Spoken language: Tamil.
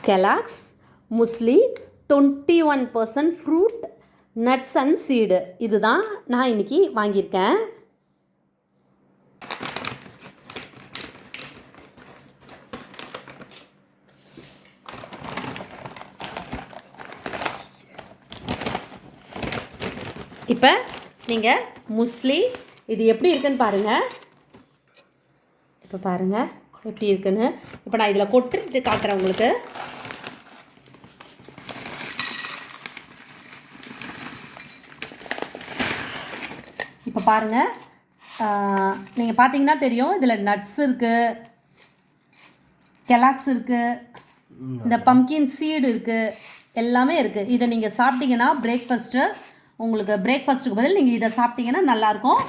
Kellogg's muesli 21% fruit nuts and seed. இதுதான் நான் இன்றைக்கி வாங்கியிருக்கேன். இப்போ நீங்கள் முஸ்லி இது எப்படி இருக்குன்னு பாருங்கள். இப்போ பாருங்கள் எப்படி இருக்குன்னு. இப்போ நான் இதில் கொட்டிட்டு காட்டுறேன் உங்களுக்கு. இப்போ பாருங்கள், நீங்கள் பார்த்தீங்கன்னா தெரியும் இதில் நட்ஸ் இருக்குது, கெலாக்ஸ் இருக்குது, இந்த பம்கின் சீடு இருக்குது, எல்லாமே இருக்குது. இதை நீங்கள் சாப்பிட்டீங்கன்னா உங்களுக்கு பிரேக்ஃபாஸ்ட்டுக்கு பதில் நீங்கள் இதை சாப்பிட்டீங்கன்னா நல்லாயிருக்கும்.